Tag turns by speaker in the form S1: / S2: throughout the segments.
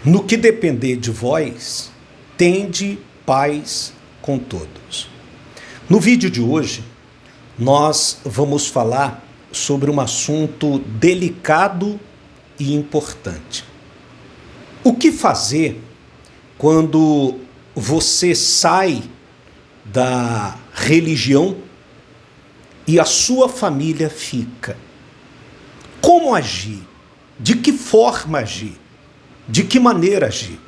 S1: No que depender de vós, tende paz com todos. No vídeo de hoje, nós vamos falar sobre um assunto delicado e importante. O que fazer quando você sai da religião e a sua família fica? Como agir? De que forma agir? De que maneira agir?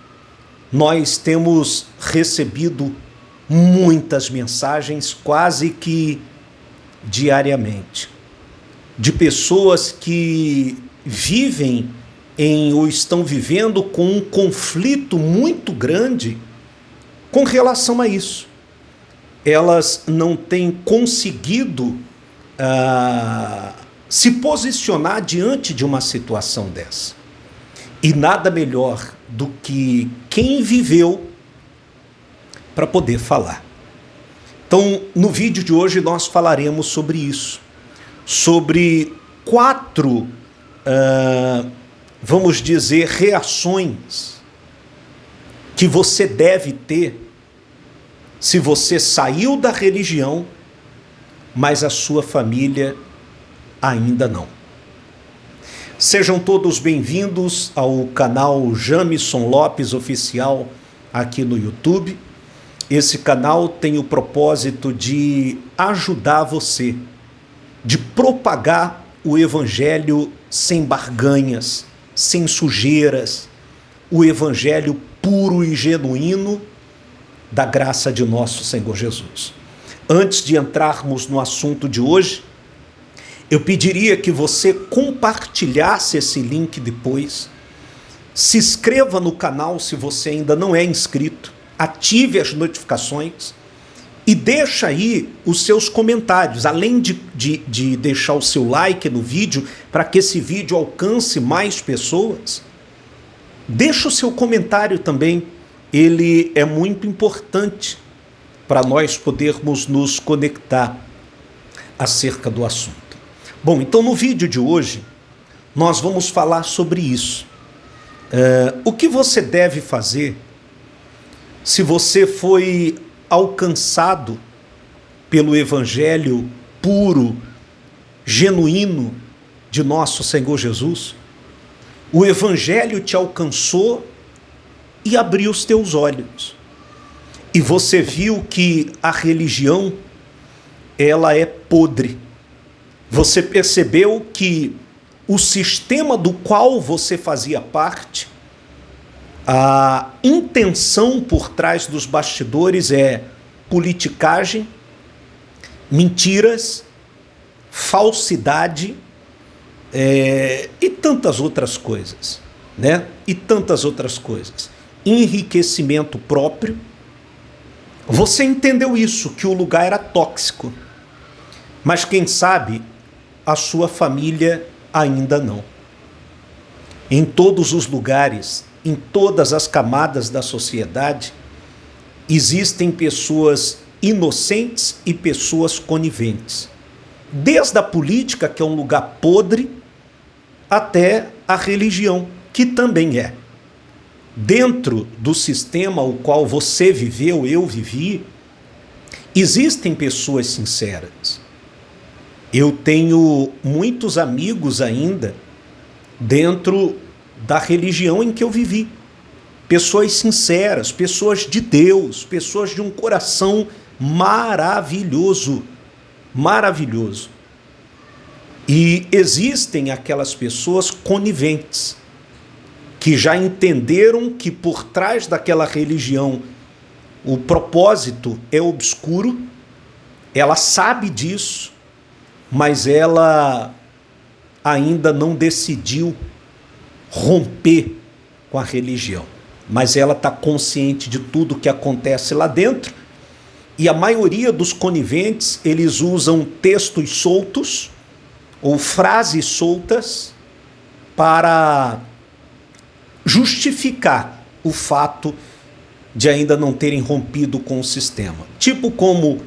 S1: Nós temos recebido muitas mensagens, quase que diariamente, de pessoas que vivem ou estão vivendo com um conflito muito grande com relação a isso. Elas não têm conseguido se posicionar diante de uma situação dessa. E nada melhor do que quem viveu para poder falar. Então, no vídeo de hoje nós falaremos sobre isso. Sobre 4, vamos dizer, reações que você deve ter se você saiu da religião, mas a sua família ainda não. Sejam todos bem-vindos ao canal Jamison Lopes Oficial aqui no YouTube. Esse canal tem o propósito de ajudar você, de propagar o evangelho sem barganhas, sem sujeiras, o evangelho puro e genuíno da graça de nosso Senhor Jesus. Antes de entrarmos no assunto de hoje, eu pediria que você compartilhasse esse link depois, se inscreva no canal se você ainda não é inscrito, ative as notificações e deixa aí os seus comentários, além de deixar o seu like no vídeo para que esse vídeo alcance mais pessoas. Deixa o seu comentário também, ele é muito importante para nós podermos nos conectar acerca do assunto. Bom, então no vídeo de hoje, nós vamos falar sobre isso. O que você deve fazer se você foi alcançado pelo evangelho puro, genuíno de nosso Senhor Jesus? O evangelho te alcançou e abriu os teus olhos. E você viu que a religião, ela é podre. Você percebeu que o sistema do qual você fazia parte, a intenção por trás dos bastidores é politicagem, mentiras, falsidade e tantas outras coisas, né? E tantas outras coisas. Enriquecimento próprio. Você entendeu isso, que o lugar era tóxico. Mas quem sabe a sua família ainda não. Em todos os lugares, em todas as camadas da sociedade, existem pessoas inocentes e pessoas coniventes. Desde a política, que é um lugar podre, até a religião, que também é. Dentro do sistema o qual você viveu, eu vivi, existem pessoas sinceras. Eu tenho muitos amigos ainda dentro da religião em que eu vivi. Pessoas sinceras, pessoas de Deus, pessoas de um coração maravilhoso, maravilhoso. E existem aquelas pessoas coniventes, que já entenderam que por trás daquela religião o propósito é obscuro, ela sabe disso, mas ela ainda não decidiu romper com a religião. Mas ela está consciente de tudo que acontece lá dentro. E a maioria dos coniventes, eles usam textos soltos ou frases soltas para justificar o fato de ainda não terem rompido com o sistema. Tipo como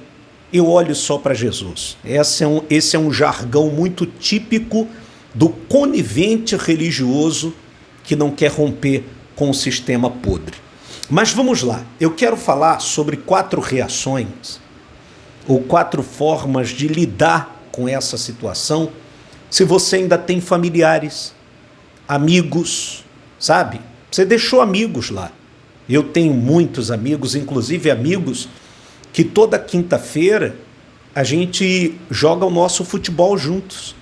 S1: eu olho só para Jesus. Esse é um jargão muito típico do conivente religioso que não quer romper com o sistema podre. Mas vamos lá, eu quero falar sobre 4 reações, ou 4 formas de lidar com essa situação, se você ainda tem familiares, amigos, sabe? Você deixou amigos lá. Eu tenho muitos amigos, inclusive amigos que toda quinta-feira a gente joga o nosso futebol juntos.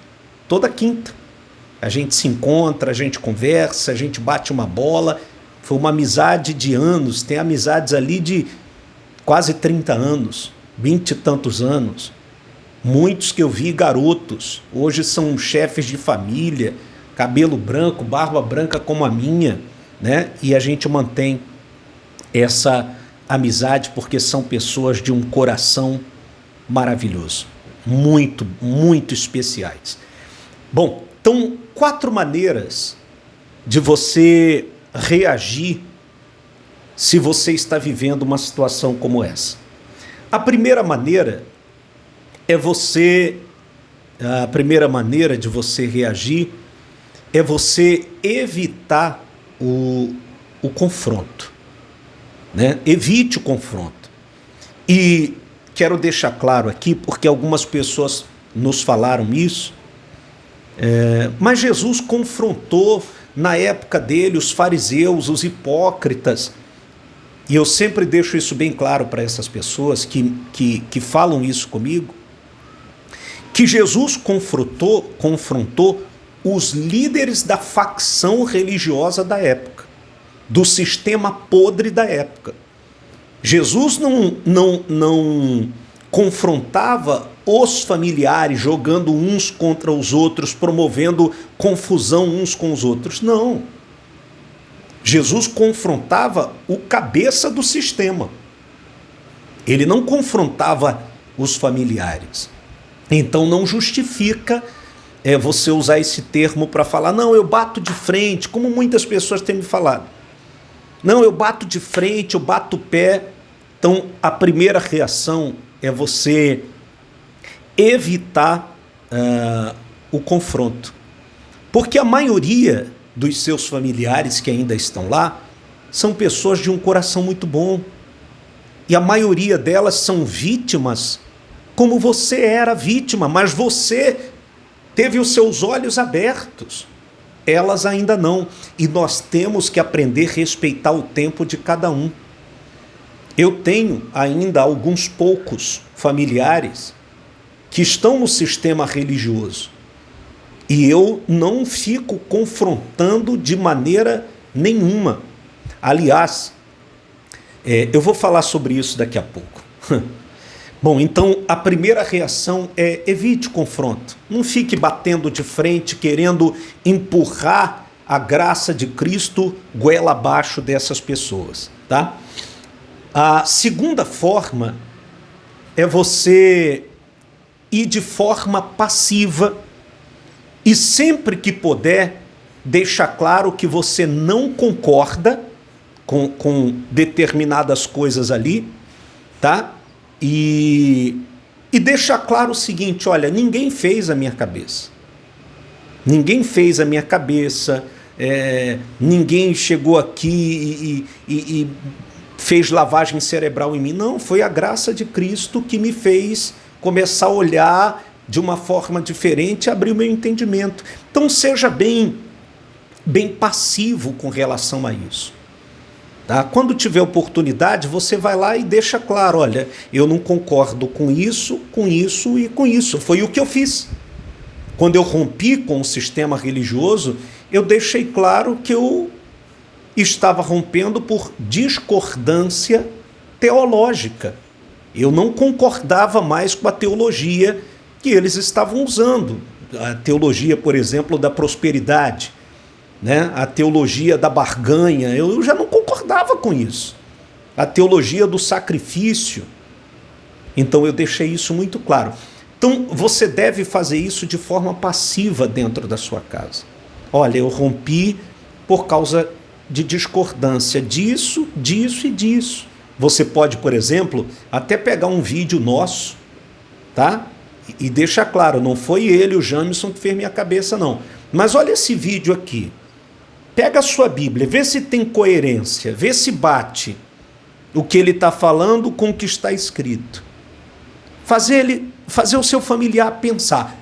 S1: Toda quinta. A gente se encontra, a gente conversa, a gente bate uma bola. Foi uma amizade de anos, tem amizades ali de quase 30 anos, 20 e tantos anos. Muitos que eu vi garotos, hoje são chefes de família, cabelo branco, barba branca como a minha, né? E a gente mantém essa amizade porque são pessoas de um coração maravilhoso, muito, muito especiais. Bom, então 4 maneiras de você reagir se você está vivendo uma situação como essa. A primeira maneira de você reagir é você evitar o confronto, né? Evite o confronto. E quero deixar claro aqui, porque algumas pessoas nos falaram isso, mas Jesus confrontou na época dele os fariseus, os hipócritas, e eu sempre deixo isso bem claro para essas pessoas que falam isso comigo, que Jesus confrontou os líderes da facção religiosa da época, do sistema podre da época. Jesus não confrontava os familiares, jogando uns contra os outros, promovendo confusão uns com os outros. Não. Jesus confrontava o cabeça do sistema. Ele não confrontava os familiares. Então não justifica você usar esse termo para falar, não, eu bato de frente, como muitas pessoas têm me falado. Não, eu bato de frente, eu bato o pé. Então a primeira reação é você evitar o confronto. Porque a maioria dos seus familiares que ainda estão lá são pessoas de um coração muito bom. E a maioria delas são vítimas como você era vítima, mas você teve os seus olhos abertos. Elas ainda não. E nós temos que aprender a respeitar o tempo de cada um. Eu tenho ainda alguns poucos familiares que estão no sistema religioso. E eu não fico confrontando de maneira nenhuma. Aliás, eu vou falar sobre isso daqui a pouco. Bom, então a primeira reação é evite o confronto. Não fique batendo de frente, querendo empurrar a graça de Cristo goela abaixo dessas pessoas, tá? A segunda forma é você ir de forma passiva e sempre que puder deixar claro que você não concorda com determinadas coisas ali, tá? E deixar claro o seguinte, olha, ninguém fez a minha cabeça. Ninguém fez a minha cabeça, ninguém chegou aqui e fez lavagem cerebral em mim. Não, foi a graça de Cristo que me fez começar a olhar de uma forma diferente e abrir o meu entendimento. Então seja bem passivo com relação a isso. Tá? Quando tiver oportunidade, você vai lá e deixa claro, olha, eu não concordo com isso e com isso. Foi o que eu fiz. Quando eu rompi com o sistema religioso, eu deixei claro que eu estava rompendo por discordância teológica. Eu não concordava mais com a teologia que eles estavam usando. A teologia, por exemplo, da prosperidade, né? A teologia da barganha, eu já não concordava com isso. A teologia do sacrifício. Então eu deixei isso muito claro. Então você deve fazer isso de forma passiva dentro da sua casa. Olha, eu rompi por causa de discordância disso e disso. Você pode, por exemplo, até pegar um vídeo nosso, tá? E deixar claro, não foi ele, o Jamison, que fez minha cabeça, não. Mas olha esse vídeo aqui. pega a sua Bíblia, vê se tem coerência, vê se bate o que ele está falando com o que está escrito. Fazer o seu familiar pensar,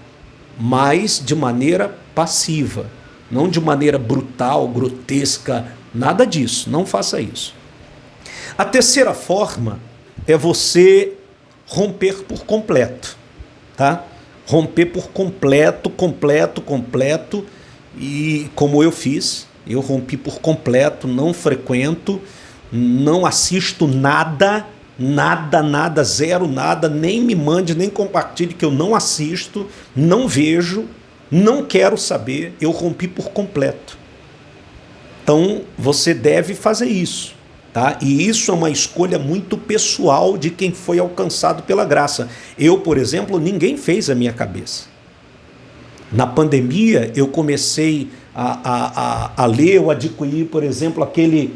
S1: mas de maneira passiva, não de maneira brutal, grotesca, nada disso, não faça isso. A terceira forma é você romper por completo, tá? Romper por completo, e como eu fiz, eu rompi por completo, não frequento, não assisto nada, zero nada, nem me mande, nem compartilhe, que eu não assisto, não vejo, não quero saber, eu rompi por completo. Então, você deve fazer isso, tá? E isso é uma escolha muito pessoal de quem foi alcançado pela graça. Eu, por exemplo, ninguém fez a minha cabeça. Na pandemia, eu comecei a ler, eu adquiri, por exemplo, aquele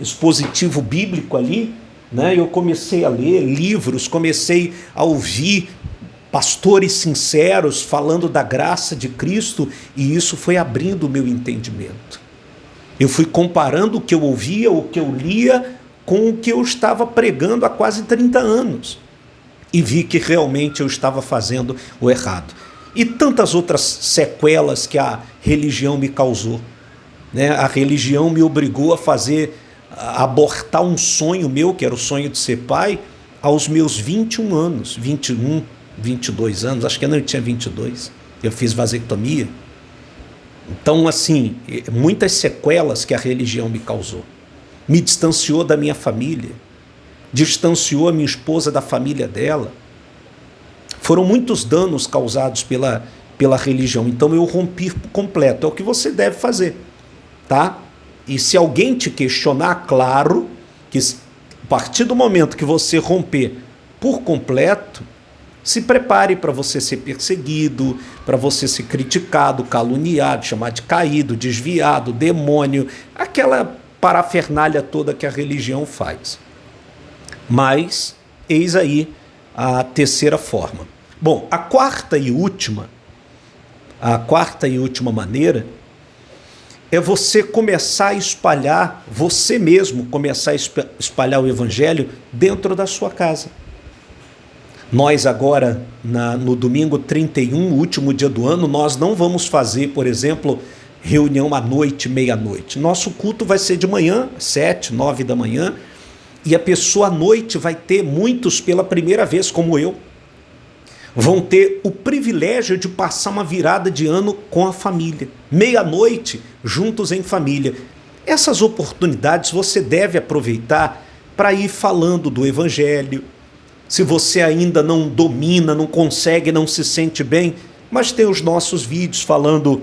S1: expositivo bíblico ali, né? Eu comecei a ler livros, comecei a ouvir pastores sinceros falando da graça de Cristo, e isso foi abrindo o meu entendimento. Eu fui comparando o que eu ouvia, o que eu lia, com o que eu estava pregando há quase 30 anos. E vi que realmente eu estava fazendo o errado. E tantas outras sequelas que a religião me causou, né? A religião me obrigou a abortar um sonho meu, que era o sonho de ser pai, aos meus 21 anos, 21, 22 anos, acho que eu tinha 22, eu fiz vasectomia. Então, assim, muitas sequelas que a religião me causou. Me distanciou da minha família, distanciou a minha esposa da família dela. Foram muitos danos causados pela religião. Então, eu rompi por completo. É o que você deve fazer, tá? E se alguém te questionar, claro que a partir do momento que você romper por completo, se prepare para você ser perseguido, para você ser criticado, caluniado, chamado de caído, desviado, demônio, aquela parafernália toda que a religião faz. Mas, eis aí a terceira forma. Bom, a quarta e última maneira é você começar a espalhar, você mesmo começar a espalhar o evangelho dentro da sua casa. Nós agora, no domingo 31, último dia do ano, nós não vamos fazer, por exemplo, reunião à noite, meia-noite. Nosso culto vai ser de manhã, 7, 9 da manhã, e a pessoa à noite vai ter, muitos pela primeira vez, como eu, vão ter o privilégio de passar uma virada de ano com a família. Meia-noite, juntos em família. Essas oportunidades você deve aproveitar para ir falando do evangelho. Se você ainda não domina, não consegue, não se sente bem, mas tem os nossos vídeos falando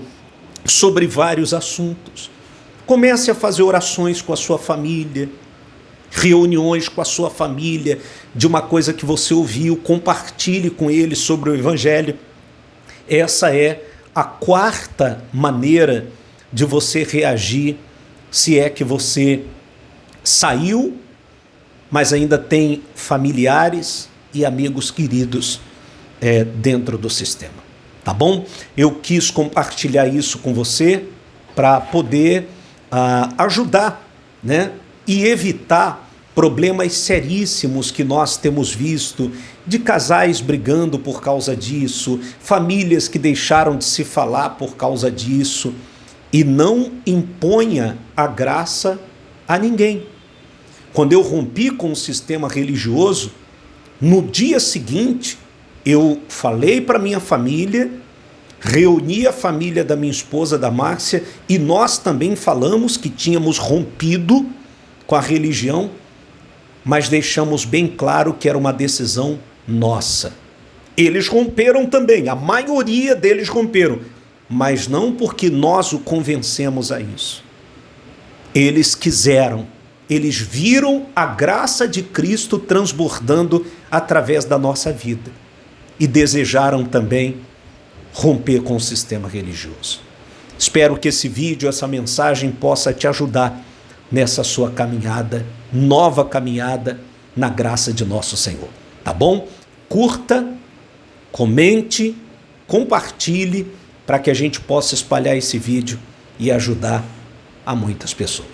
S1: sobre vários assuntos. Comece a fazer orações com a sua família, reuniões com a sua família, de uma coisa que você ouviu, compartilhe com eles sobre o evangelho. Essa é a quarta maneira de você reagir, se é que você saiu, mas ainda tem familiares e amigos queridos dentro do sistema. Tá bom? Eu quis compartilhar isso com você para poder ajudar, né? E evitar problemas seríssimos que nós temos visto, de casais brigando por causa disso, famílias que deixaram de se falar por causa disso. E não imponha a graça a ninguém. Quando eu rompi com o sistema religioso, no dia seguinte, eu falei para minha família, reuni a família da minha esposa, da Márcia, e nós também falamos que tínhamos rompido com a religião, mas deixamos bem claro que era uma decisão nossa. Eles romperam também, a maioria deles romperam, mas não porque nós o convencemos a isso. Eles quiseram. Eles viram a graça de Cristo transbordando através da nossa vida e desejaram também romper com o sistema religioso. Espero que esse vídeo, essa mensagem possa te ajudar nessa sua caminhada, nova caminhada na graça de nosso Senhor. Tá bom? Curta, comente, compartilhe para que a gente possa espalhar esse vídeo e ajudar a muitas pessoas.